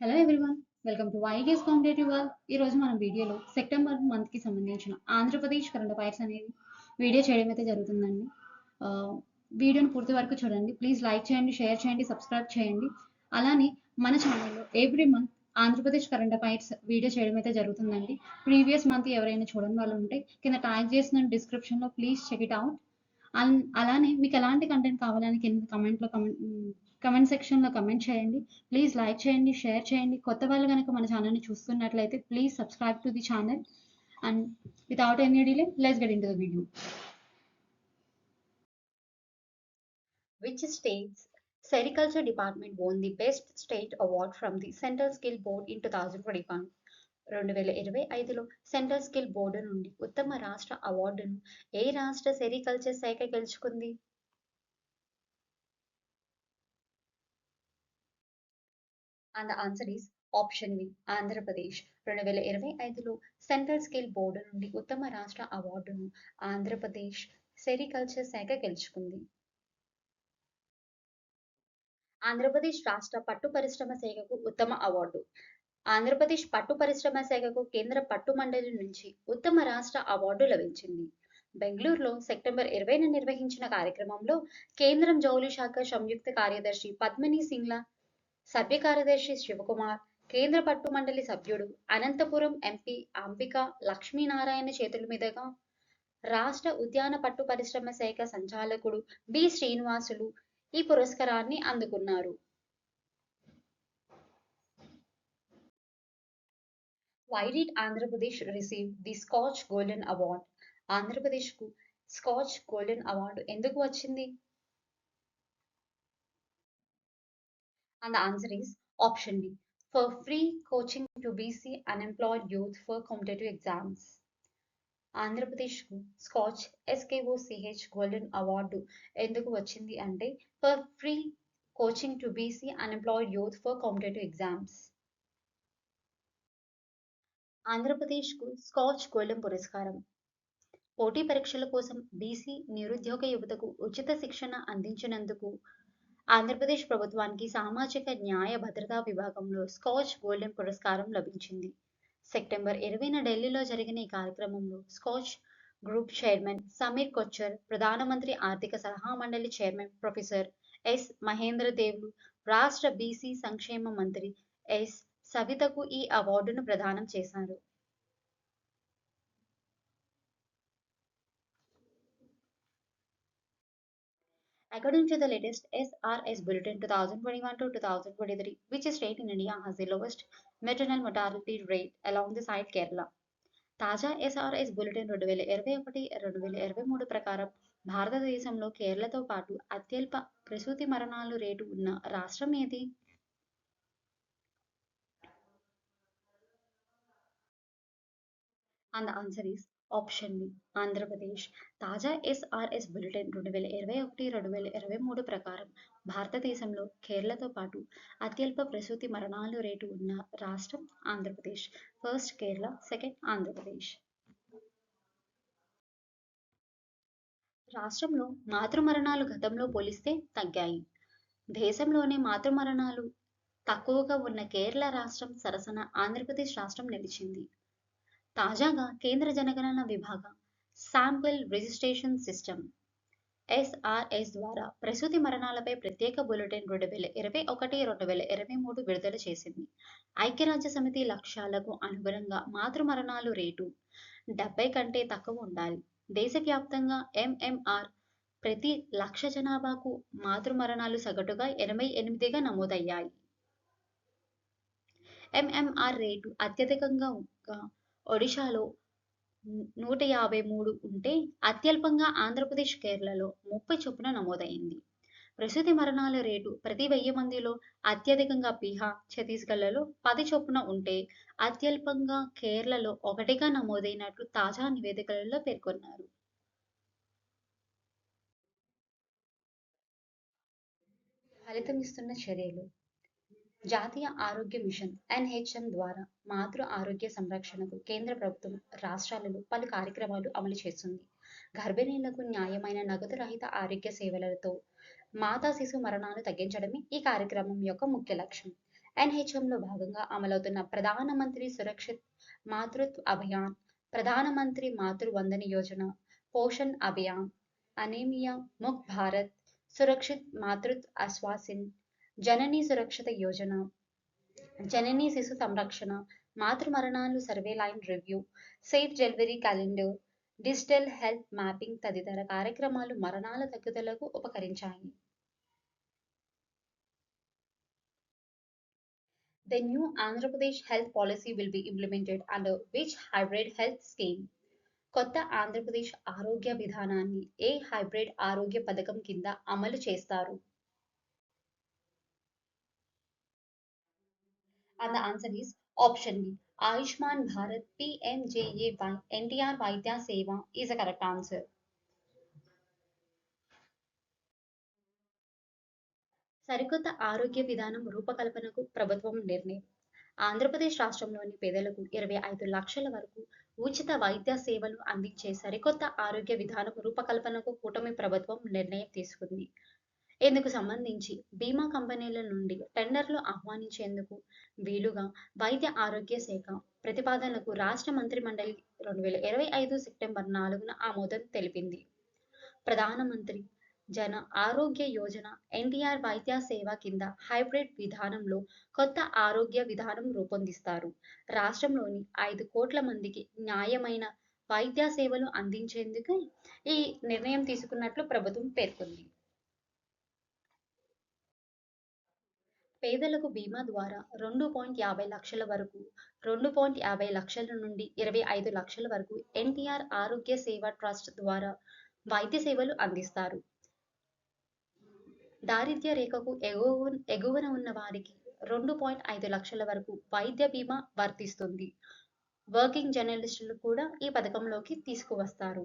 Hello everyone, welcome to Vyges competitive world. ఈరోజు మన వీడియోలో సెప్టెంబర్ మంత్కి సంబంధించిన ఆంధ్రప్రదేశ్ కరెంట్ అఫైర్స్ అనేది వీడియో చేయడం అయితే జరుగుతుందండి. ఆ, వీడియోని పూర్తి వరకు చూడండి. ప్లీజ్ లైక్ చేయండి, షేర్ చేయండి, సబ్స్క్రైబ్ చేయండి. అలానే మన ఛానల్లో every month Andhra Pradesh current affairs video చేయడం అయితే జరుగుతుందండి. ప్రీవియస్ మంత్ ఎవరైనా చూడని వాళ్ళు ఉంటే కింద ట్యాగ్ చేసిన డిస్క్రిప్షన్లో ప్లీజ్ చెక్ ఇట్ అవుట్. అలానే మీకు ఎలాంటి కంటెంట్ కావాలని కింద కమెంట్ సెక్షన్లో కమెంట్ చేయండి. ప్లీజ్ లైక్ చేయండి, షేర్ చేయండి. కొత్త వాళ్ళు కనుక మన ఛానల్ని చూస్తున్నట్లయితే please subscribe to the channel. And without any delay let's get in to the video. Which state's Sericulture Department won the Best State Award from the Central Skill Board in 2025? 2025లో central skill board నుండి ఉత్తమ రాష్ట్ర అవార్డును ఏ రాష్ట్ర sericulture శాఖ గెలుచుకుంది? And the answer is option B, Andhra Pradesh. 2025లో central skill board నుండి ఉత్తమ రాష్ట్ర అవార్డును ఆంధ్రప్రదేశ్ సెరికల్చర్ శాఖ గెలుచుకుంది. ఆంధ్రప్రదేశ్ రాష్ట్ర పట్టు పరిశ్రమ శాఖకు ఉత్తమ అవార్డు. ఆంధ్రప్రదేశ్ పట్టు పరిశ్రమ శాఖకు కేంద్ర పట్టు మండలి నుంచి ఉత్తమ రాష్ట్ర అవార్డు లభించింది. బెంగళూరులో సెప్టెంబర్ 20న నిర్వహించిన కార్యక్రమంలో కేంద్రం జౌళి శాఖ సంయుక్త కార్యదర్శి పద్మిని సింగ్లా, సభ్య కార్యదర్శి శివకుమార్, కేంద్ర పట్టు మండలి సభ్యుడు అనంతపురం ఎంపీ అంబిక లక్ష్మీనారాయణ చేతుల మీదుగా రాష్ట్ర ఉద్యాన పట్టు పరిశ్రమ శాఖ సంచాలకుడు బి శ్రీనివాసులు ఈ పురస్కారాన్ని అందుకున్నారు. Why did Andhra Pradesh receive the Scotch Golden Award? ఆంధ్రప్రదేశ్కు స్కాచ్ గోల్డెన్ అవార్డు ఎందుకు వచ్చింది? And the answer is option B, for free coaching to BC unemployed youth for competitive exams. ఆంధ్రప్రదేశ్కు స్కాచ్ SKOCH గోల్డెన్ అవార్డు ఎందుకు వచ్చింది అంటే for free coaching to BC unemployed youth for competitive exams. ఆంధ్రప్రదేశ్కు scotch golden పురస్కారం పోటీ పరీక్షల కోసం BC నిరుద్యోగ యువతకు ఉచిత శిక్షణ అందించినందుకు ఆంధ్రప్రదేశ్ ప్రభుత్వానికి సామాజిక న్యాయ భద్రతా విభాగంలో స్కాచ్ గోల్డెన్ పురస్కారం లభించింది. సెప్టెంబర్ 20న ఢిల్లీలో జరిగిన ఈ కార్యక్రమంలో scotch group chairman Sameer Kochhar, ప్రధానమంత్రి ఆర్థిక సలహా మండలి చైర్మన్ ప్రొఫెసర్ ఎస్ మహేంద్ర దేవులు, రాష్ట్ర బీసీ సంక్షేమ మంత్రి ఎస్ సవితకు ఈ అవార్డును ప్రదానం చేశారు. According to the latest SRS Bulletin 2021 to 2023, which state in India has the lowest maternal mortality rate alongside Kerala? తాజా ఎస్ఆర్ఎస్ బులెటిన్ 2021-2023 ప్రకారం భారతదేశంలో కేరళతో పాటు అత్యల్ప ప్రసూతి మరణాలు రేటు ఉన్న రాష్ట్రం ఏది? And the answer is option B, Andhra Pradesh. తాజా ఎస్ఆర్ఎస్ బులెటిన్ 2021-2023 ప్రకారం భారతదేశంలో కేరళతో పాటు అత్యల్ప ప్రసూతి మరణాలు రేటు ఉన్న రాష్ట్రం ఆంధ్రప్రదేశ్. First Kerala, second Andhra Pradesh. రాష్ట్రంలో మాతృ మరణాలు గతంలో పోలిస్తే తగ్గాయి. దేశంలోనే మాతృ మరణాలు తక్కువగా ఉన్న కేరళ రాష్ట్రం సరసన ఆంధ్రప్రదేశ్ రాష్ట్రం నిలిచింది. తాజాగా కేంద్ర జనగణన విభాగం శాంపిల్ రిజిస్ట్రేషన్ సిస్టమ్ ఎస్ఆర్ఎస్ ద్వారా ప్రసూతి మరణాలపై ప్రత్యేక బులెటిన్ 2021-2023 విడుదల చేసింది. ఐక్యరాజ్య సమితి లక్ష్యాలకు అనుగుణంగా మాతృ మరణాలు రేటు 70 కంటే తక్కువ ఉండాలి. దేశవ్యాప్తంగా ఎంఎంఆర్ ప్రతి లక్ష జనాభాకు మాతృ మరణాలు సగటుగా 88గా నమోదయ్యాయి. ఎంఎంఆర్ రేటు అత్యధికంగా ఒడిశాలో 153 ఉంటే అత్యల్పంగా ఆంధ్రప్రదేశ్, కేరళలో 30 చొప్పున నమోదైంది. ప్రసూతి మరణాల రేటు ప్రతి 1000 మందిలో అత్యధికంగా బీహార్, ఛత్తీస్గఢ్లలో 10 చొప్పున ఉంటే అత్యల్పంగా కేరళలో 1గా నమోదైనట్లు తాజా నివేదికలలో పేర్కొన్నారు. ఫలితమిస్తున్న చర్యలు. జాతీయ ఆరోగ్య మిషన్ ఎన్హెచ్ఎం ద్వారా మాతృ ఆరోగ్య సంరక్షణకు కేంద్ర ప్రభుత్వం రాష్ట్రాలలో పలు కార్యక్రమాలు అమలు చేస్తుంది. గర్భిణీలకు న్యాయమైన నగదు రహిత ఆరోగ్య సేవలతో మాతా శిశు మరణాలు తగ్గించడమే ఈ కార్యక్రమం యొక్క ముఖ్య లక్ష్యం. ఎన్హెచ్ఎంలో భాగంగా అమలవుతున్న ప్రధానమంత్రి సురక్షిత్ మాతృత్వ అభియాన్, ప్రధానమంత్రి మాతృ వందన యోజన, పోషణ్ అభియాన్, అనేమియా ముక్త్ భారత్, సురక్షిత్ మాతృత్వ ఆశ్వాసిన్, జననీ సురక్షిత యోజన, జననీ శిశు సంరక్షణ, మాతృ మరణాలు survey line review, safe delivery calendar, digital health mapping తదితర కార్యక్రమాలు మరణాల తగ్గుదలకు ఉపకరించాయి. The new Andhra Pradesh health policy will be implemented under which hybrid health scheme? కొత్త ఆంధ్రప్రదేశ్ ఆరోగ్య విధానాన్ని ఏ హైబ్రిడ్ ఆరోగ్య పథకం కింద అమలు చేస్తారు? And the answer is option B. Ayushman Bharat PMJAY NTR Vaidya Seva is a correct answer. సరికొత్త ఆరోగ్య విధానం రూపకల్పనకు ప్రభుత్వం నిర్ణయం. ఆంధ్రప్రదేశ్ రాష్ట్రంలోని పేదలకు 25 లక్షల వరకు ఉచిత వైద్య సేవలు అందించే సరికొత్త ఆరోగ్య విధానం రూపకల్పనకు కూటమి ప్రభుత్వం నిర్ణయం తీసుకుంది. ఇందుకు సంబంధించి బీమా కంపెనీల నుండి టెండర్లు ఆహ్వానించేందుకు వీలుగా వైద్య ఆరోగ్య శాఖ ప్రతిపాదనలకు రాష్ట్ర మంత్రిమండలి 2025 సెప్టెంబర్ 4న ఆమోదం తెలిపింది. ప్రధానమంత్రి జన ఆరోగ్య యోజన ఎన్టీఆర్ వైద్య సేవ కింద హైబ్రిడ్ విధానంలో కొత్త ఆరోగ్య విధానం రూపొందిస్తారు. రాష్ట్రంలోని 5 కోట్ల మందికి న్యాయమైన వైద్య సేవలు అందించేందుకు ఈ నిర్ణయం తీసుకున్నట్లు ప్రభుత్వం పేర్కొంది. పేదలకు బీమా ద్వారా 2.50 లక్షల వరకు, 2.50 లక్షల నుండి 25 లక్షల వరకు ఎన్టీఆర్ ఆరోగ్య సేవ ట్రస్ట్ ద్వారా వైద్య సేవలు అందిస్తారు. దారిద్ర్య రేఖకు ఎగువన ఉన్న వారికి 2.5 లక్షల వరకు వైద్య బీమా వర్తిస్తుంది. వర్కింగ్ జర్నలిస్టులు కూడా ఈ పథకంలోకి తీసుకువస్తారు.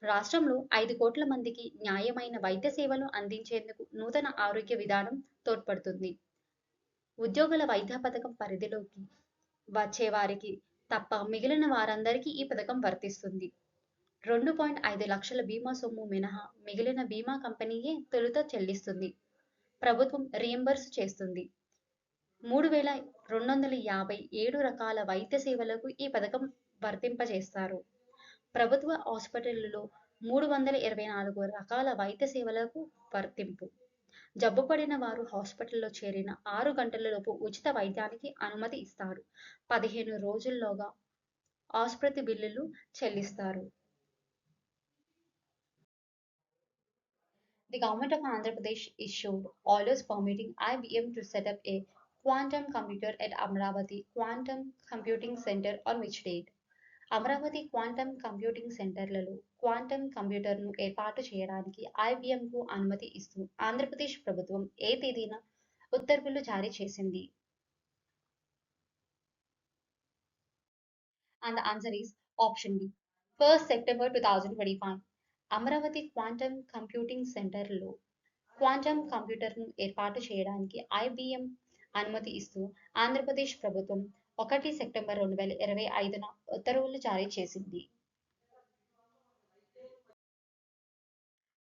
రాష్ట్రంలో 5 కోట్ల మందికి న్యాయమైన వైద్య సేవలు అందించేందుకు నూతన ఆరోగ్య విధానం తోడ్పడుతుంది. ఉద్యోగుల వైద్య పథకం పరిధిలోకి వచ్చే వారికి తప్ప మిగిలిన వారందరికీ ఈ పథకం వర్తిస్తుంది. 2.5 లక్షల బీమా సొమ్ము మినహా మిగిలిన బీమా కంపెనీయే తొలుత చెల్లిస్తుంది. ప్రభుత్వం రీయింబర్స్ చేస్తుంది. 3,257 రకాల వైద్య సేవలకు ఈ పథకం వర్తింపజేస్తారు. ప్రభుత్వ ఆసుపత్రులలో 324 రకాల వైద్య సేవలకు వర్తింపు. జబ్బుపడిన వారు హాస్పిటల్లో చేరిన 6 గంటలలోపు ఉచిత వైద్యానికి అనుమతి ఇస్తారు. 15 రోజుల్లోగా ఆసుపత్రి బిల్లులు చెల్లిస్తారు. The government of Andhra Pradesh issued orders permitting IBM to set up a quantum computer at Amravati Quantum Computing Center on which date? Amaravati quantum computing సెంటర్లలో క్వాంటమ్ కంప్యూటర్ను ఏర్పాటు చేయడానికి ఐబిఎంకు అనుమతి ఇస్తూ ఆంధ్రప్రదేశ్ ప్రభుత్వం ఏ తేదీన ఉత్తర్వులు జారీ చేసింది? And the answer is option B. 1st September 2025. Amaravati quantum computing సెంటర్లో క్వాంటమ్ కంప్యూటర్ను ఏర్పాటు చేయడానికి ఐబిఎం అనుమతి ఇస్తూ ఆంధ్రప్రదేశ్ ప్రభుత్వం 1 సెప్టెంబర్ 2025న ఉత్తర్వులు జారీ చేసింది.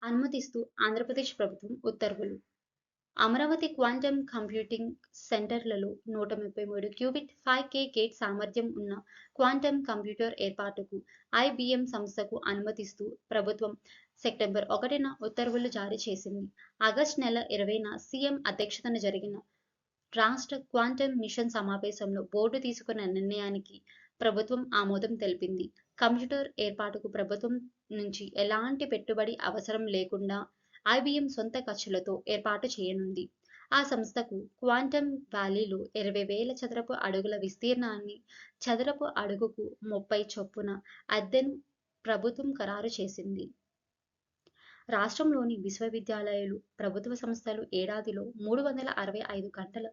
అనుమతిస్తూ ఆంధ్రప్రదేశ్ ప్రభుత్వం ఉత్తర్వులు. అమరావతి క్వాంటమ్ కంప్యూటింగ్ సెంటర్లలో 133 క్యూబిట్ 5K గేట్ సామర్థ్యం ఉన్న క్వాంటమ్ కంప్యూటర్ ఏర్పాటుకు ఐబిఎం సంస్థకు అనుమతిస్తూ ప్రభుత్వం సెప్టెంబర్ 1న ఉత్తర్వులు జారీ చేసింది. ఆగస్టు నెల 20న సీఎం అధ్యక్షతన జరిగిన రాష్ట్ర క్వాంటమ్ మిషన్ సమావేశంలో బోర్డు తీసుకున్న నిర్ణయానికి ప్రభుత్వం ఆమోదం తెలిపింది. కంప్యూటర్ ఏర్పాటుకు ప్రభుత్వం నుంచి ఎలాంటి పెట్టుబడి అవసరం లేకుండా ఐబిఎం సొంత ఖర్చులతో ఏర్పాటు చేయనుంది. ఆ సంస్థకు క్వాంటమ్ వ్యాలీలో 20,000 చదరపు అడుగుల విస్తీర్ణాన్ని చదరపు అడుగుకు 30 చొప్పున అద్దెను ప్రభుత్వం ఖరారు చేసింది. రాష్ట్రంలోని విశ్వవిద్యాలయాలు, ప్రభుత్వ సంస్థలు ఏడాదిలో 365 గంటల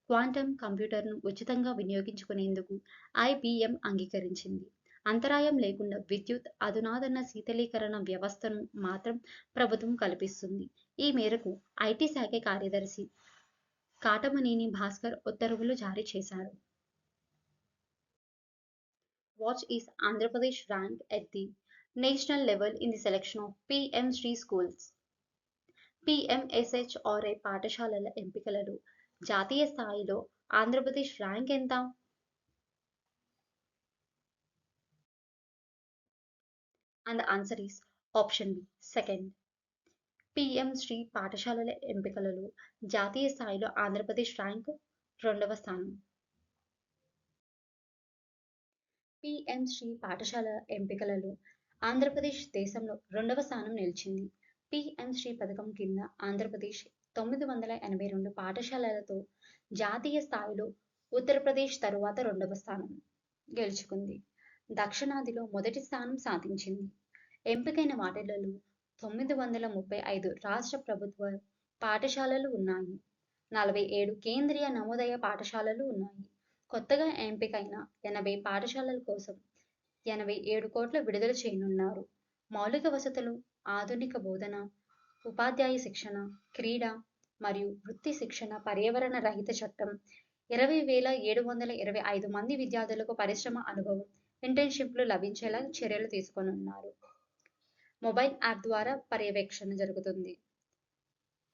క్వాంటమ్ కంప్యూటర్ను ఉచితంగా వినియోగించుకునేందుకు ఐబిఎం అంగీకరించింది. అంతరాయం లేకుండా విద్యుత్ అధునాతన శీతలీకరణ వ్యవస్థను మాత్రం ప్రభుత్వం కల్పిస్తుంది. ఈ మేరకు ఐటీ శాఖ కార్యదర్శి కాటమనేని భాస్కర్ ఉత్తర్వులు జారీ చేశారు. What is Andhra Pradesh rank at the national level in the selection of PM Shri schools? PMSHRA పాఠశాలల ఎంపికలలో జాతీయ స్థాయిలో ఆంధ్రప్రదేశ్ ర్యాంక్ ఎంత? And the answer is option B second. PM Shri పాఠశాలల ఎంపికలలో జాతీయ స్థాయిలో ఆంధ్రప్రదేశ్ ర్యాంకు 2వ స్థానం. పిఎం శ్రీ పాఠశాల ఎంపికలలో ఆంధ్రప్రదేశ్ దేశంలో 2వ స్థానం నిలిచింది. పిఎం శ్రీ పథకం కింద ఆంధ్రప్రదేశ్ 982 పాఠశాలలతో జాతీయ స్థాయిలో ఉత్తరప్రదేశ్ తరువాత 2వ స్థానం గెలుచుకుంది. దక్షిణాదిలో మొదటి స్థానం సాధించింది. ఎంపికైన వాటిలలో 935 రాష్ట్ర ప్రభుత్వ పాఠశాలలు ఉన్నాయి. 47 కేంద్రీయ నవోదయ పాఠశాలలు ఉన్నాయి. కొత్తగా ఎంపికైన 80 పాఠశాలల కోసం 87 కోట్ల విడుదల చేయనున్నారు. మౌలిక వసతులు, ఆధునిక బోధన, ఉపాధ్యాయ శిక్షణ, క్రీడ మరియు వృత్తి శిక్షణ, పర్యావరణ రహిత చట్టం, 20,725 మంది విద్యార్థులకు పరిశ్రమ అనుభవం, ఇంటర్న్షిప్లు లభించేలా చర్యలు తీసుకోనున్నారు. మొబైల్ యాప్ ద్వారా పర్యవేక్షణ జరుగుతుంది.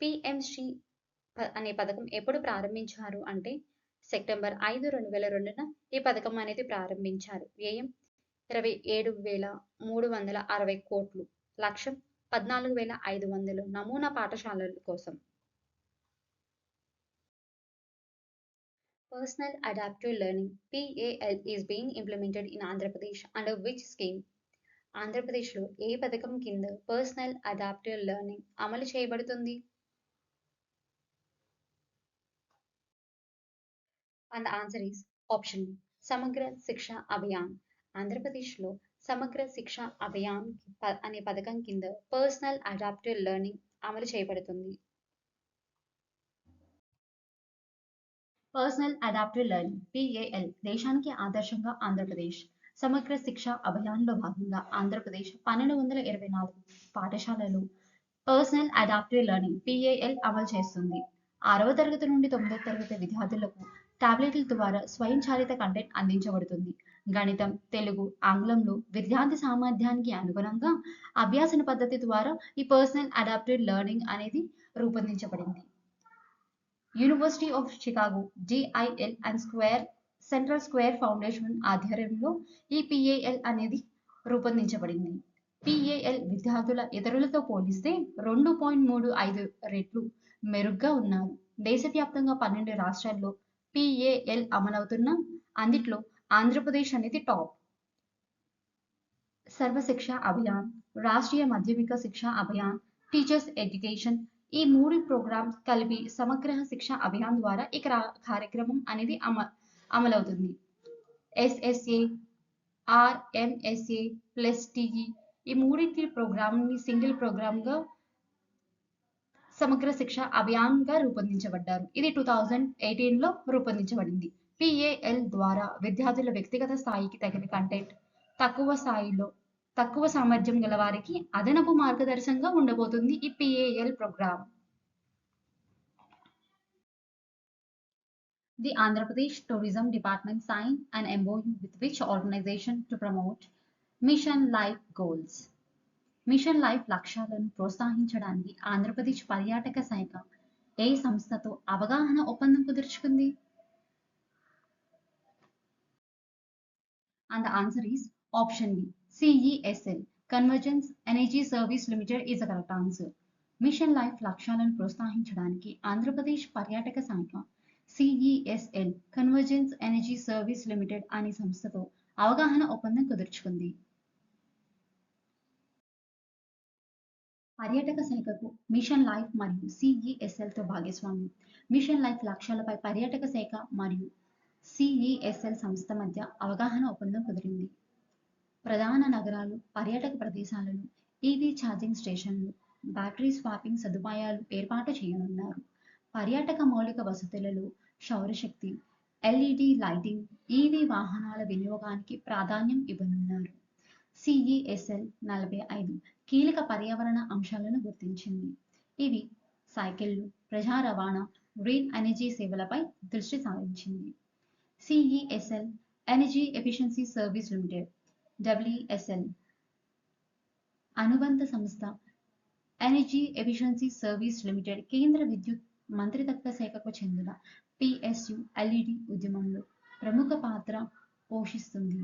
పిఎం శ్రీ అనే పథకం ఎప్పుడు ప్రారంభించారు అంటే సెప్టెంబర్ 5, 2002న ఈ పథకం అనేది ప్రారంభించారు. వ్యయం 27,360 కోట్లు. లక్ష్యం 14,500 నమూనా పాఠశాలల కోసం. Personal Adaptive Learning (PAL) is being implemented in Andhra Pradesh under which scheme? ఆంధ్రప్రదేశ్లో ఏ పథకం కింద పర్సనల్ అడాప్టివ్ లెర్నింగ్ అమలు చేయబడుతుంది? And answer is option B Samagra Shiksha Abhiyan. ఆంధ్రప్రదేశ్లో సమగ్ర శిక్ష అభియాన్ అనే పథకం కింద పర్సనల్ అడాప్టివ్ లెర్నింగ్ అమలు చేయబడుతుంది. పర్సనల్ అడాప్టివ్ లెర్నింగ్ PAL దేశానికి ఆదర్శంగా ఆంధ్రప్రదేశ్ సమగ్ర శిక్ష అభియాన్లో భాగంగా ఆంధ్రప్రదేశ్ 1224 పాఠశాలలు పర్సనల్ అడాప్టివ్ లెర్నింగ్ PAL అమలు చేస్తుంది. 6వ తరగతి నుండి 9వ తరగతి విద్యార్థులకు టాబ్లెట్ల ద్వారా స్వయంచాలిత కంటెంట్ అందించబడుతుంది. గణితం, తెలుగు, ఆంగ్లంలో విద్యార్థి సామర్థ్యానికి అనుగుణంగా అభ్యాసన పద్ధతి ద్వారా ఈ పర్సనల్ అడాప్టివ్ లెర్నింగ్ అనేది రూపొందించబడింది. University of Chicago GIL and central square foundation ఆధ్వర్యంలో ఈ PAL అనేది రూపొందించబడింది. PAL విద్యార్థుల ఇతరులతో పోలిస్తే 2.35 రెట్లు మెరుగ్గా ఉన్నారు. దేశవ్యాప్తంగా 12 రాష్ట్రాల్లో PAL అమలవుతున్న అందుట్లో ఆంధ్రప్రదేశ్ అనేది టాప్. సర్వశిక్ష అభియాన్, రాష్ట్రీయ మాధ్యమిక శిక్ష అభియాన్, టీచర్స్ ఎడ్యుకేషన్ ఈ 3 ప్రోగ్రామ్స్ కలిపి సమగ్ర శిక్ష అభియాన్ ద్వారా ఈ కార్యక్రమం అనేది అమలవుతుంది. SSA, RMSA ప్లస్ TE ఈ 3 ప్రోగ్రామ్ని సింగిల్ ప్రోగ్రామ్గా సమగ్ర శిక్ష అభియాన్గా రూపొందించబడ్డారు. ఇది 2018లో రూపొందించబడింది. PAL ద్వారా విద్యార్థుల వ్యక్తిగత స్థాయికి తగిన కంటెంట్, తక్కువ సామర్థ్యం గల వారికి అదనపు మార్గదర్శకంగా ఉండబోతుంది ఈ PAL programme. The Andhra Pradesh Tourism Department signed an MOU with which organization to promote Mission Life goals? Mission life లక్ష్యాలను ప్రోత్సహించడానికి ఆంధ్రప్రదేశ్ పర్యాటక శాఖ ఏ సంస్థతో అవగాహన ఒప్పందం కుదుర్చుకుంది? And the answer is option B. CESL Convergence Energy Service Limited is the correct answer. Mission life లక్ష్యాలను ప్రోత్సహించడానికి ఆంధ్రప్రదేశ్ పర్యాటక శాఖ CESL Convergence Energy Service Limited అనే సంస్థతో అవగాహన ఒప్పందం కుదుర్చుకుంది. పర్యాటక శాఖకు మిషన్ లైఫ్ మరియు CESLతో భాగస్వామ్యం. మిషన్ లైఫ్ లక్ష్యాలపై పర్యాటక శాఖ మరియు CESL సంస్థ మధ్య అవగాహన ఒప్పందం కుదిరింది. ప్రధాన నగరాలు, పర్యాటక ప్రదేశాలను EV ఛార్జింగ్ స్టేషన్లు, బ్యాటరీ స్వాపింగ్ సదుపాయాలు ఏర్పాటు చేయనున్నారు. పర్యాటక మౌలిక వసతులలో సౌరశక్తి, LED లైటింగ్, EV వాహనాల వినియోగానికి ప్రాధాన్యం ఇవ్వనున్నారు. CESL 45 కీలక పర్యావరణ అంశాలను గుర్తించింది. ఇవి సైకిళ్లు, ప్రజా రవాణా, గ్రీన్ ఎనర్జీ సేవలపై దృష్టి సారించింది. CESL energy efficiency service limited WSL అనుబంధ సంస్థ ఎనర్జీ ఎఫిషియన్సీ సర్వీస్ లిమిటెడ్ కేంద్ర విద్యుత్ మంత్రిత్వ శాఖకు చెందిన పిఎస్యు ఎల్ఈడి ఉద్యమంలో ప్రముఖ పాత్ర పోషిస్తుంది.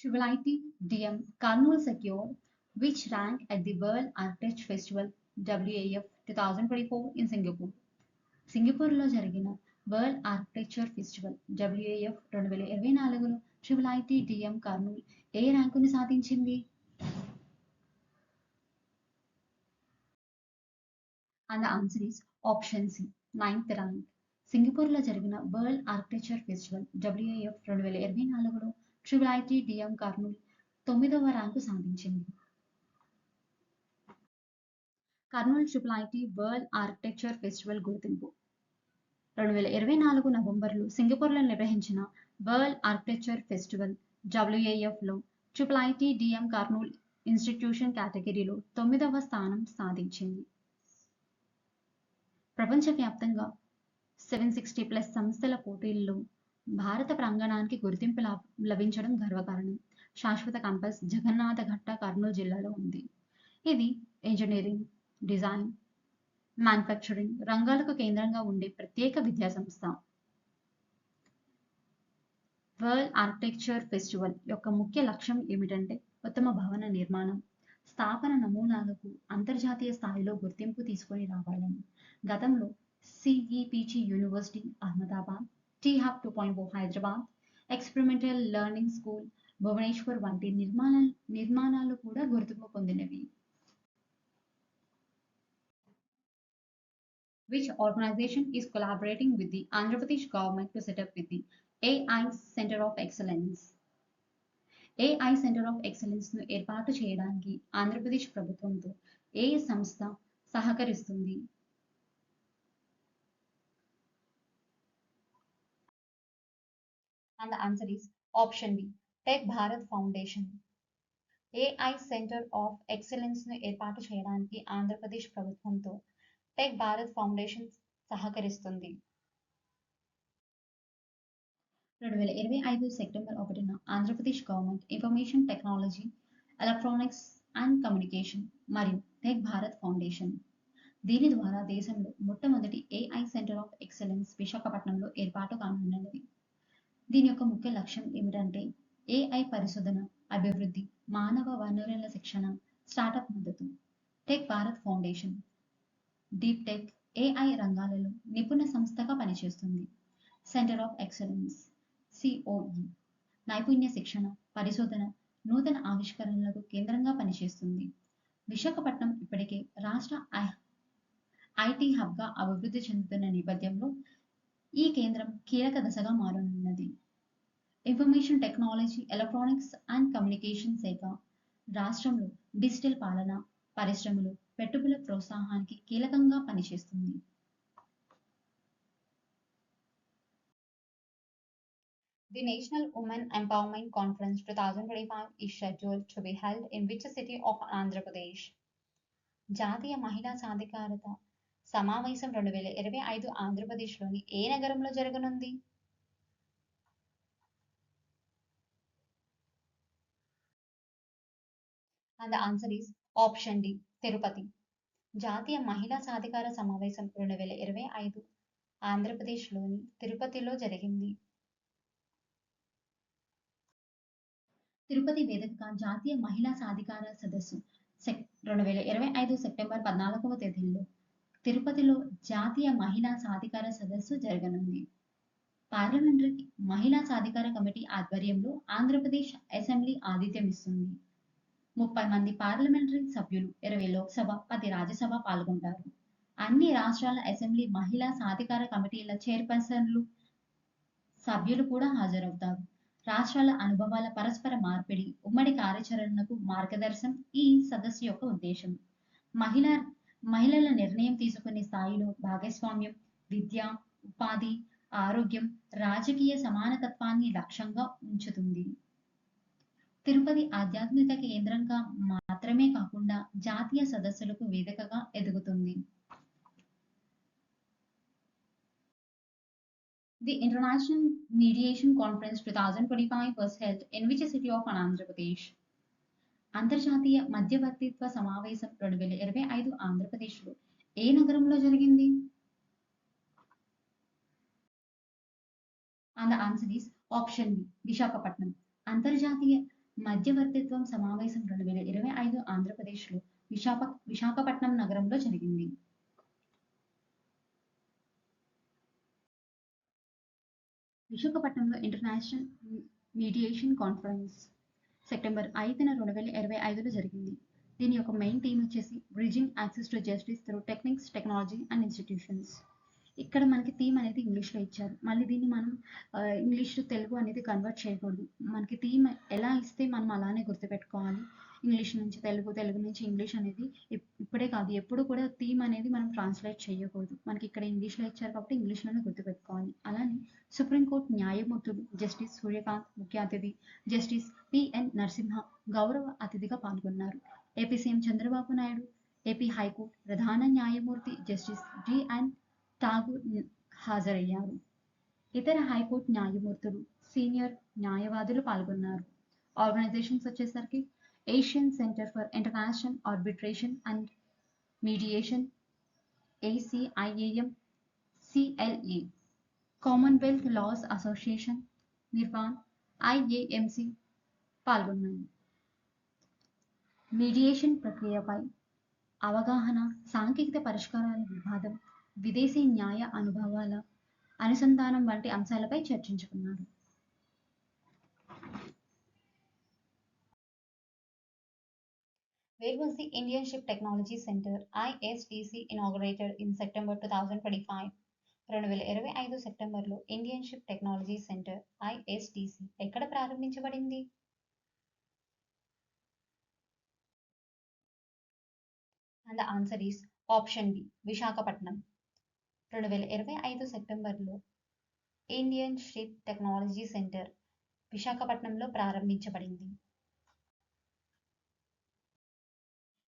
IIIT-DM Karnool secured which rank at the World Architecture Festival WAF 2024 in Singapore. సింగపూర్లో జరిగిన వరల్డ్ ఆర్కిటెక్చర్ ఫెస్టివల్ WAF 2024లో IIIT-DM కర్నూల్ ఏ ర్యాంకుని సాధించింది? And the answer is option C, 9th rank. సింగపూర్లో జరిగిన వరల్డ్ ఆర్కిటెక్చర్ ఫెస్టివల్ WAF 2024లో IIIT-DM కర్నూల్ 9వ ర్యాంకు సాధించింది. Kurnool IIIT world architecture festival గుర్తింపు 2024 నవంబర్లో సింగపూర్లో నిర్వహించిన వరల్డ్ ఆర్కిటెక్చర్ ఫెస్టివల్ WAFలో IIIT-DM కర్నూల్ ఇన్స్టిట్యూషన్ కేటగిరీలో 9వ స్థానం సాధించింది. ప్రపంచవ్యాప్తంగా 760+ సంస్థల పోటీల్లో భారత ప్రాంగణానికి గుర్తింపు లభించడం గర్వకారణం. శాశ్వత క్యాంపస్ జగన్నాథఘట్ట కర్నూలు జిల్లాలో ఉంది. ఇది ఇంజనీరింగ్, డిజైన్, మ్యానుఫ్యాక్చరింగ్ రంగాలకు కేంద్రంగా ఉండే ప్రత్యేక విద్యా సంస్థ. వరల్డ్ ఆర్కిటెక్చర్ ఫెస్టివల్ యొక్క ముఖ్య లక్ష్యం ఏమిటంటే ఉత్తమ భవన నిర్మాణం, స్థాపన నమూనాలకు అంతర్జాతీయ స్థాయిలో గుర్తింపు తీసుకొని రావాలని. గతంలో CEPG university Ahmedabad, T-Hub 2.0 Hyderabad, experimental learning school Bhubaneswar వంటి నిర్మాణాలు కూడా గుర్తింపు పొందినవి. Which organization is collaborating with the Andhra Pradesh government to set up with the AI Center of Excellence? AI Center of Excellence ను ఏర్పాటు చేయడానికి ఆంధ్రప్రదేశ్ ప్రభుత్వంతో ఏ సంస్థ సహకరిస్తుంది? And the answer is option B, Tech Bharat Foundation. AI Center of Excellence ను ఏర్పాటు చేయడానికి ఆంధ్రప్రదేశ్ ప్రభుత్వంతో టెక్ భారత్ ఫౌండేషన్ సహకరిస్తుంది. 2025 సెప్టెంబర్ 1న Andhra Pradesh government information technology, electronics and communication మరియు టెక్ భారత్ ఫౌండేషన్ దీని ద్వారా దేశంలో మొట్టమొదటి AI సెంటర్ ఆఫ్ ఎక్సలెన్స్ విశాఖపట్నంలో ఏర్పాటు కానున్నది. దీని యొక్క ముఖ్య లక్ష్యం ఏమిటంటే AI పరిశోధన, అభివృద్ధి, మానవ వనరుల శిక్షణ, స్టార్టప్ మద్దతు. Tech Bharat foundation deep tech, AI రంగాలలో నిపుణ సంస్థగా పనిచేస్తుంది. సెంటర్ ఆఫ్ ఎక్సలెన్స్ COE నైపుణ్య శిక్షణ, పరిశోధన, నూతన ఆవిష్కరణలకు కేంద్రంగా పనిచేస్తుంది. విశాఖపట్నం ఇప్పటికే రాష్ట్ర IT హబ్గా అభివృద్ధి చెందుతున్న నేపథ్యంలో ఈ కేంద్రం కీలక దశగా మారనున్నది. Information technology, electronics and communication శాఖ రాష్ట్రంలో డిజిటల్ పాలన, పరిశ్రమలు, పెట్టుబడుల ప్రోత్సాహానికి కీలకంగా పనిచేస్తుంది. The National Women Empowerment Conference 2025 is scheduled to be held in which city of Andhra Pradesh? జాతీయ మహిళా సాధికారత సమావేశం 2025 ఆంధ్రప్రదేశ్లోని ఏ నగరంలో జరగనుంది? And the answer is option D, Tirupati. జాతీయ మహిళా సాధికార సమావేశం 2025 ఆంధ్రప్రదేశ్లోని తిరుపతిలో జరిగింది. తిరుపతి వేదికగా జాతీయ మహిళా సాధికార సదస్సు 2025 సెప్టెంబర్ 14వ తేదీలో తిరుపతిలో జాతీయ మహిళా సాధికార సదస్సు జరగనుంది. పార్లమెంటరీ మహిళా సాధికార కమిటీ ఆధ్వర్యంలో ఆంధ్రప్రదేశ్ అసెంబ్లీ ఆతిథ్యం ఇస్తుంది. 30 మంది పార్లమెంటరీ సభ్యులు, 20 లోక్సభ, 10 రాజ్యసభ పాల్గొంటారు. అన్ని రాష్ట్రాల అసెంబ్లీ మహిళా సాధికార కమిటీల చైర్పర్సన్లు, సభ్యులు కూడా హాజరవుతారు. రాష్ట్రాల అనుభవాల పరస్పర మార్పిడి, ఉమ్మడి కార్యాచరణకు మార్గదర్శనం ఈ సదస్సు యొక్క ఉద్దేశం. మహిళల నిర్ణయం తీసుకునే స్థాయిలో భాగస్వామ్యం, విద్య, ఉపాధి, ఆరోగ్యం, రాజకీయ సమానతత్వాన్ని లక్ష్యంగా ఉంచుతుంది. తిరుపతి ఆధ్యాత్మిక కేంద్రంగా మాత్రమే కాకుండా జాతీయ సదస్సులకు వేదికగా ఎదుగుతుంది. The International Mediation Conference 2025 was held in which city of Andhra Pradesh? అంతర్జాతీయ మధ్యవర్తిత్వ సమావేశం 2025 ఆంధ్రప్రదేశ్లో ఏ నగరంలో జరిగింది? And the answer is option B Visakhapatnam. అంతర్జాతీయ మధ్యవర్తిత్వం సమావేశం 2025 ఆంధ్రప్రదేశ్లో విశాఖపట్నం నగరంలో జరిగింది. విశాఖపట్నంలో ఇంటర్నేషనల్ మీడియేషన్ కాన్ఫరెన్స్ సెప్టెంబర్ 5న 2025లో జరిగింది. దీని యొక్క మెయిన్ థీమ్ వచ్చేసి bridging access to justice through techniques, technology and institutions. ఇక్కడ మనకి థీమ్ అనేది ఇంగ్లీష్లో ఇచ్చారు. మళ్ళీ దీన్ని మనం ఇంగ్లీష్ టు తెలుగు అనేది కన్వర్ట్ చేయకూడదు. మనకి థీమ్ ఎలా ఇస్తే మనం అలానే గుర్తుపెట్టుకోవాలి. ఇంగ్లీష్ నుంచి తెలుగు, తెలుగు నుంచి ఇంగ్లీష్ అనేది ఇప్పుడే కాదు ఎప్పుడు కూడా థీమ్ అనేది మనం ట్రాన్స్లేట్ చేయకూడదు. మనకి ఇక్కడ ఇంగ్లీష్లో ఇచ్చారు కాబట్టి ఇంగ్లీష్లోనే గుర్తుపెట్టుకోవాలి. అలానే సుప్రీంకోర్టు న్యాయమూర్తులు జస్టిస్ సూర్యకాంత్ ముఖ్య అతిథి, జస్టిస్ పిఎన్ నరసింహ గౌరవ అతిథిగా పాల్గొన్నారు. AP CM Chandrababu Naidu, AP high court ప్రధాన న్యాయమూర్తి జస్టిస్ జిఎన్ ఠాగూర్ హాజరయ్యారు. ఇతర హైకోర్టు న్యాయమూర్తులు, సీనియర్ న్యాయవాదులు పాల్గొన్నారు. ఆర్గనైజేషన్స్ వచ్చేసరికి Asian centre for international arbitration and mediation ACIAM, CLA, Commonwealth laws association, నిర్వాన్, IAMC పాల్గొన్నాయి. మీడియేషన్ ప్రక్రియపై అవగాహన, సాంకేతిక పరిష్కారాల వివాదం, విదేశీ న్యాయ అనుభవాల అనుసంధానం వంటి అంశాలపై చర్చించుకున్నారు. Where was the Indian Ship Technology Center ISTC inaugurated in September 2025? 2025 సెప్టెంబర్లో Indian ship technology centre ISTC ఎక్కడ ప్రారంభించబడింది? And the answer is option B Visakhapatnam. 2025 సెప్టెంబర్లో ఇండియన్ షిప్ టెక్నాలజీ సెంటర్ విశాఖపట్నంలో ప్రారంభించబడింది.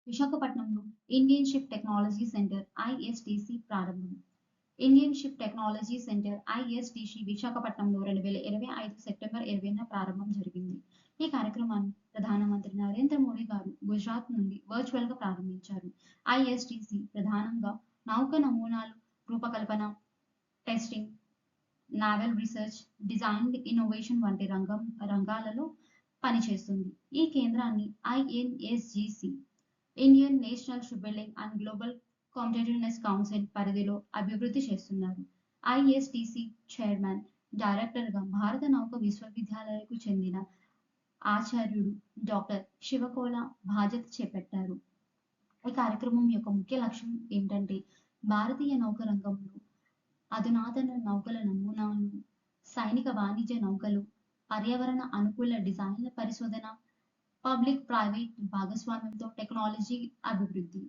విశాఖపట్నంలో Indian ship technology centre ISTC ప్రారంభం. Indian ship technology centre ISTC Visakhapatnam 2025 September 20న ప్రారంభం జరిగింది. ఈ కార్యక్రమాన్ని ప్రధానమంత్రి నరేంద్ర మోడీ గారు గుజరాత్ నుండి వర్చువల్గా ప్రారంభించారు. ISTC ప్రధానంగా నౌక నమూనాలు రూపకల్పన, testing, naval research, design, innovation వంటి రంగాలలో పనిచేస్తుంది. ఈ కేంద్రాన్ని INSGC Indian national ship building and global competitiveness council పరిధిలో అభివృద్ధి చేస్తున్నారు. ISTC చైర్మన్, డైరెక్టర్గా భారత నౌకా విశ్వవిద్యాలయకు చెందిన ఆచార్యుడు డాక్టర్ శివకోల బాధ్యత చేపట్టారు. ఈ కార్యక్రమం యొక్క ముఖ్య లక్ష్యం ఏంటంటే భారతీయ నౌక రంగంలో అధునాతన నౌకల నమూనాలు, సైనిక వాణిజ్య నౌకలు, పర్యావరణ అనుకూల డిజైన్ల పరిశోధన, పబ్లిక్ ప్రైవేట్ భాగస్వామ్యంతో టెక్నాలజీ అభివృద్ధి.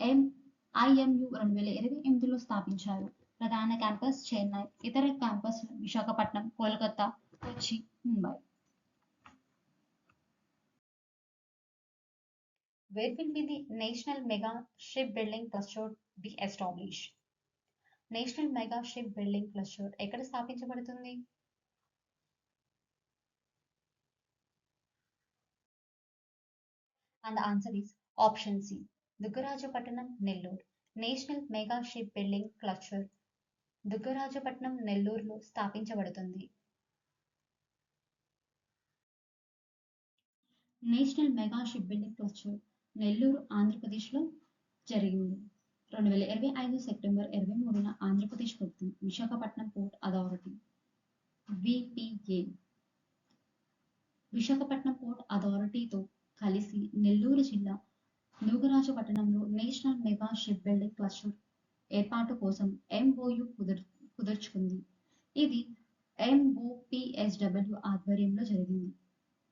IMU 2028లో స్థాపించారు. ప్రధాన క్యాంపస్ చెన్నై, ఇతర క్యాంపస్లు విశాఖపట్నం, కోల్కతా, కొచ్చి, Mumbai. Where will be the National Mega Shipbuilding Cluster be established? National mega ship building cluster ఎక్కడ స్థాపించబడుతుంది? And answer is option C Dugarajapatnam, Nellore. National mega ship building cluster Dugarajapatnam, నెల్లూరులో స్థాపించబడుతుంది. National mega ship building cluster Nellore, ఆంధ్రప్రదేశ్లో జరిగింది. 2025 September 23న ఆంధ్రప్రదేశ్ ప్రభుత్వం Visakhapatnam port authority VPA Visakhapatnam port అథారిటీతో కలిసి నెల్లూరు జిల్లా దుగ్గరాజపట్నంలో national mega ship building cluster ఏర్పాటు కోసం MOU కుదుర్చుకుంది. ఇది MOPSW ఆధ్వర్యంలో జరిగింది.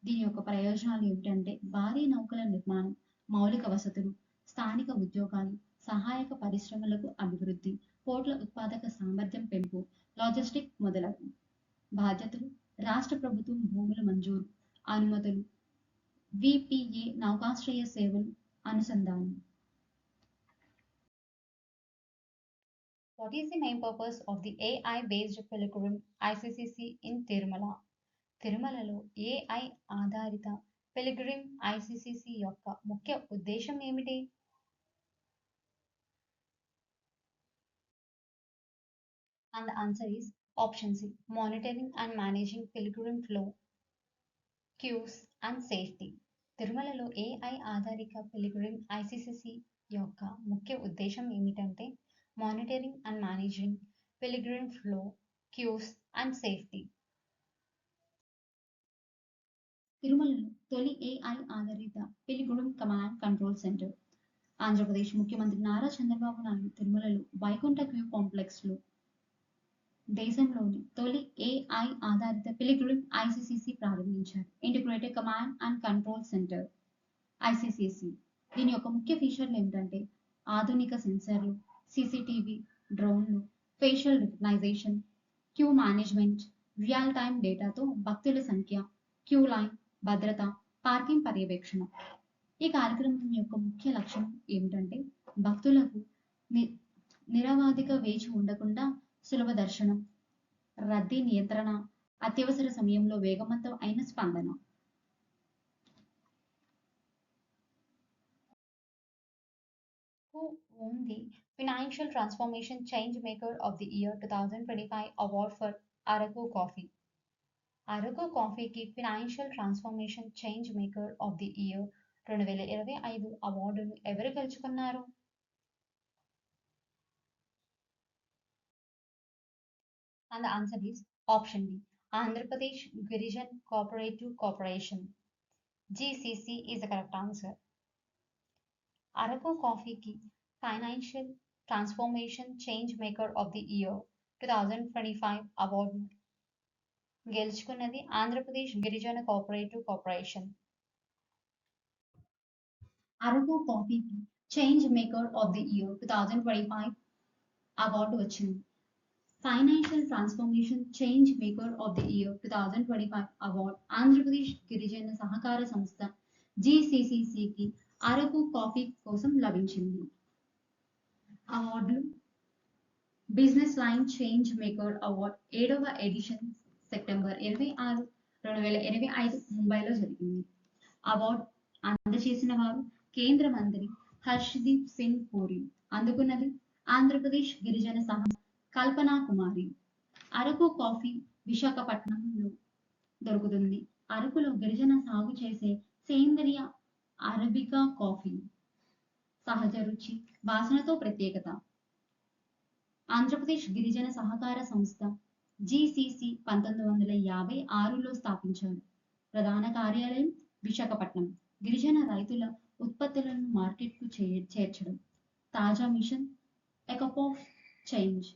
దీని యొక్క ప్రయోజనాలు ఏమిటంటే భారీ నౌకల నిర్మాణం, మౌలిక వసతులు, స్థానిక ఉద్యోగాలు, సహాయక పరిశ్రమలకు అభివృద్ధి, పోర్ట్ల ఉత్పాదక సామర్థ్యం పెంపు, లాజిస్టిక్ మొదలగు బాధ్యతలు, రాష్ట్ర ప్రభుత్వం భూముల మంజూరు, అనుమతులు, VPA నౌకాశ్రయ సేవలు అనుసంధానం. What is the main purpose of the AI-based Pilikuram ICCC in Tirumala? తిరుమలలో AI ఆధారిత పిల్గ్రిమ్ ఐసిసిసి యొక్క ముఖ్య ఉద్దేశం ఏమిటి? And the answer is option C, monitoring and managing pilgrim flow, queues and safety. తిరుమలలో ఏఐ ఆధారిత పిల్గ్రిమ్ ఐసిసిసి యొక్క ముఖ్య ఉద్దేశం ఏమిటంటే monitoring and managing pilgrim flow, queues and safety. తిరుమలలో తొలి ఏఐ ఆధారిత pilgrim command control centre. Andhra Pradesh ముఖ్యమంత్రి నారా చంద్రబాబు నాయుడు తిరుమలలో వైకుంఠ క్యూ కాంప్లెక్స్ లో దేశంలోని తొలి ఏఐ ఆధారిత పిల్గ్రిమ్ ఐసిసిసి ప్రారంభించారు. Integrated command and control centre ICCC. దీని యొక్క ముఖ్య ఫీచర్లు ఏమిటంటే ఆధునిక సెన్సర్లు, సీసీటీవీ, డ్రోన్లు, facial recognition, queue management, real time డేటాతో భక్తుల సంఖ్య, క్యూ లైన్, భద్రత, పార్కింగ్ పర్యవేక్షణ. ఈ కార్యక్రమం యొక్క ముఖ్య లక్ష్యం ఏమిటంటే భక్తులకు నిరవధిక వేచి ఉండకుండా సులభ దర్శనం, రద్దీ నియంత్రణ, అత్యవసర సమయంలో వేగవంతం అయిన స్పందన. Who won the Financial Transformation Change Maker of the Year 2025 award for Araku Coffee? Araku కాఫీకి financial transformation change maker of the year 2025 అవార్డును ఎవరు గెలుచుకున్నారు? And the answer is option D, Andhra Pradesh Girijan Cooperative Corporation. GCC is the correct answer. Araku కాఫీకి financial transformation change maker of the year 2025 అవార్డును గెలుచుకున్నది ఆంధ్రప్రదేశ్ గిరిజన cooperative corporation. Araku కాఫీకి change maker of the year 2025 award వచ్చింది. Financial transformation change maker of the year 2025 award Andhra Pradesh గిరిజన సహకార సంస్థ జిసిసిసికి అరకు కాఫీ కోసం లభించింది. అవార్డులు business line change maker award 7వ ఎడిషన్ సెప్టెంబర్ 26, 2025 ముంబైలో జరిగింది. అవార్డు అందజేసిన వారు కేంద్ర మంత్రి హర్షదీప్ సింగ్ పూరి. అందుకున్నది ఆంధ్రప్రదేశ్ గిరిజన సంస్థ కల్పనా కుమారి. అరకు కాఫీ విశాఖపట్నంలో దొరుకుతుంది. అరకులో గిరిజన సాగు చేసే సేంద్రియ అరబికా కాఫీ సహజ రుచి, వాసనతో ప్రత్యేకత. ఆంధ్రప్రదేశ్ గిరిజన సహకార సంస్థ జిసిసి 1956లో స్థాపించారు. ప్రధాన కార్యాలయం విశాఖపట్నం. గిరిజన రైతుల ఉత్పత్తులను మార్కెట్కు చేర్చడం. తాజా mission a cup of change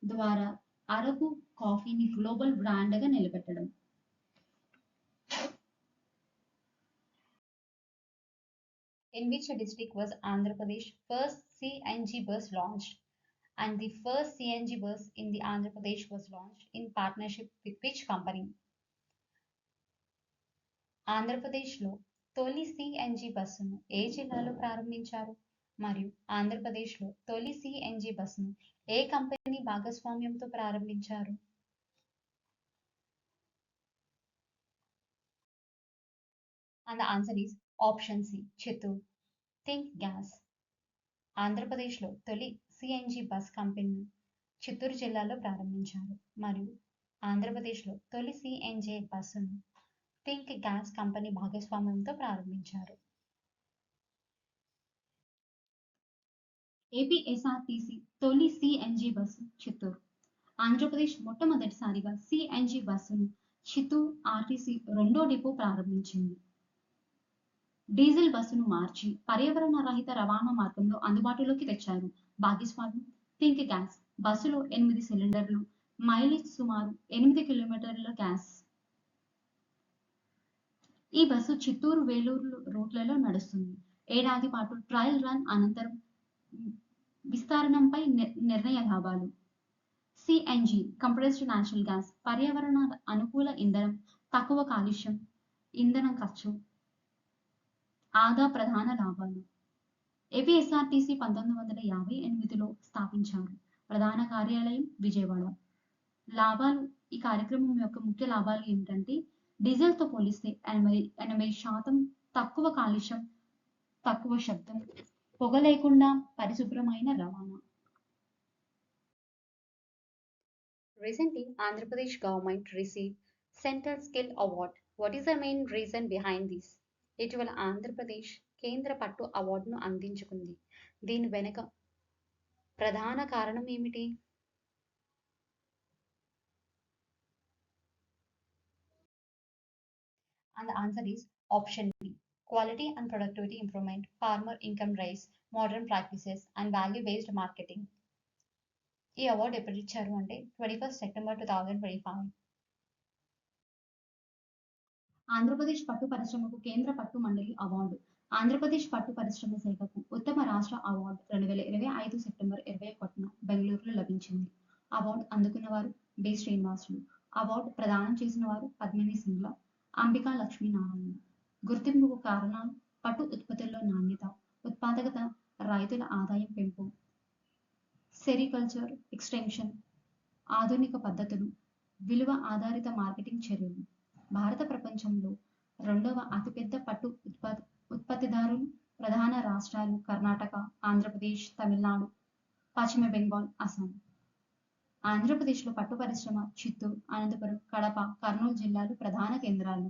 ద్వారా అరకు కాఫీని గ్లోబల్ బ్రాండ్గా నిలబెట్టడం. In which district was Andhra Pradesh first CNG bus launched? And the first CNG bus in the Andhra Pradesh was launched in partnership with which company? ఆంధ్రప్రదేశ్లో తొలి CNG బస్సును ఏ జిల్లాలో ప్రారంభించారు? మరియు ఆంధ్రప్రదేశ్లో తొలి సిఎన్జి బస్సును ఏ కంపెనీ భాగస్వామ్యంతో ప్రారంభించారు? And the answer is option C, Chittoor. Think gas. ఆంధ్రప్రదేశ్లో తొలి సిఎన్జి బస్ కంపెనీని చిత్తూరు జిల్లాలో ప్రారంభించారు మరియు ఆంధ్రప్రదేశ్లో తొలి సిఎన్జి బస్సును థింక్ గ్యాస్ కంపెనీ భాగస్వామ్యంతో ప్రారంభించారు. ఏపీఎస్ఆర్టీసీ తొలి సిఎన్జి బస్సు చిత్తూరు. ఆంధ్రప్రదేశ్ మొట్టమొదటిసారిగా సిఎన్జి బస్సును చిత్తూరు ఆర్టీసీ రెండో డిపో ప్రారంభించింది. డీజిల్ బస్సును మార్చి పర్యావరణ రహిత రవాణా మార్గంలో అందుబాటులోకి తెచ్చారు. భాగస్వామ్యం థింక్ గ్యాస్. బస్సులో 8 సిలిండర్లు, మైలేజ్ సుమారు 8 కిలోమీటర్ల గ్యాస్. ఈ బస్సు చిత్తూరు వేలూరు రూట్లలో నడుస్తుంది. ఏడాది పాటు ట్రయల్ రన్ అనంతరం విస్తరణపై నిర్ణయ లాభాలు. సిఎన్జి కంప్రెస్డ్ న్యాచురల్ గ్యాస్ పర్యావరణ అనుకూల ఇంధనం, తక్కువ కాలుష్యం, ఇంధనం ఖర్చు, ఆదా. ప్రధాన లాభాలు. ఏపీఎస్ఆర్టీసీ 1958లో స్థాపించారు. ప్రధాన కార్యాలయం విజయవాడ. లాభాలు. ఈ కార్యక్రమం యొక్క ముఖ్య లాభాలు ఏమిటంటే డీజిల్తో పోలిస్తే 80% తక్కువ కాలుష్యం, తక్కువ శబ్దం, పొగ లేకుండా పరిశుభ్రమైన రవాణా. Recently, Andhra Pradesh government received Central Skill Award. What is the main reason behind this? ఇటీవల ఆంధ్రప్రదేశ్ కేంద్ర పట్టు అవార్డును అందించుకుంది. దీని వెనుక ప్రధాన కారణం ఏమిటి? And the answer is option B. Quality and productivity improvement, farmer income rise, modern practices, and value-based marketing. ఈ అవార్డు ఎప్పుడు ఇచ్చారు అంటే 21 సెప్టెంబర్ 2025. ఆంధ్రప్రదేశ్ పట్టు పరిశ్రమకు కేంద్ర పట్టు మండలి అవార్డు. ఆంధ్రప్రదేశ్ పట్టు పరిశ్రమ శాఖకు ఉత్తమ రాష్ట్ర అవార్డు 2025 సెప్టెంబర్ 21న బెంగళూరులో లభించింది. అవార్డు అందుకున్న వారు బి శ్రీనివాసులు. అవార్డు ప్రదానం చేసిన వారు పద్మిని సింగ్లా, అంబికా లక్ష్మీనారాయణ. గుర్తింపుకు కారణాలు పట్టు ఉత్పత్తుల్లో నాణ్యత, ఉత్పాదకత, రైతుల ఆదాయం పెంపు, సెరికల్చర్ ఎక్స్టెన్షన్, ఆధునిక పద్ధతులు, విలువ ఆధారిత మార్కెటింగ్ చర్యలు. భారత ప్రపంచంలో రెండవ అతిపెద్ద పట్టు ఉత్పత్తిదారులు ప్రధాన రాష్ట్రాలు కర్ణాటక, ఆంధ్రప్రదేశ్, తమిళనాడు, పశ్చిమ బెంగాల్, అస్సాం. ఆంధ్రప్రదేశ్లో పట్టు పరిశ్రమ చిత్తూరు, అనంతపురం, కడప, కర్నూలు జిల్లాలు ప్రధాన కేంద్రాలు.